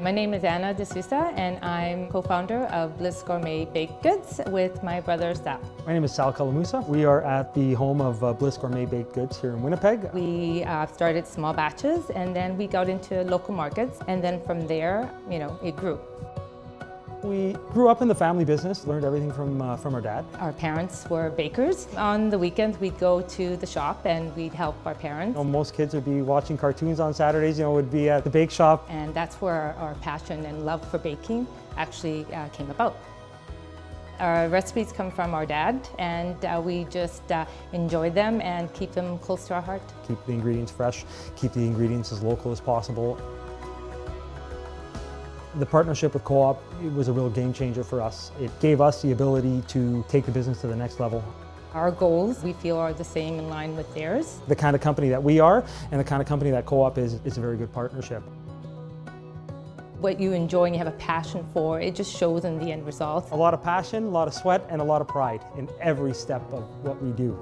My name is Anna D'Souza and I'm co-founder of Bliss Gourmet Baked Goods with my brother Sal. My name is Sal Kalamusa. We are at the home of Bliss Gourmet Baked Goods here in Winnipeg. We started small batches and then we got into local markets, and then from there, it grew. We grew up in the family business, learned everything from our dad. Our parents were bakers. On the weekends, we'd go to the shop and we'd help our parents. Most kids would be watching cartoons on Saturdays, would be at the bake shop. And that's where our passion and love for baking actually came about. Our recipes come from our dad, and we just enjoy them and keep them close to our heart. Keep the ingredients fresh, keep the ingredients as local as possible. The partnership with Co-op was a real game changer for us. It gave us the ability to take the business to the next level. Our goals, we feel, are the same, in line with theirs. The kind of company that we are and the kind of company that Co-op is, it's a very good partnership. What you enjoy and you have a passion for, it just shows in the end results. A lot of passion, a lot of sweat, and a lot of pride in every step of what we do.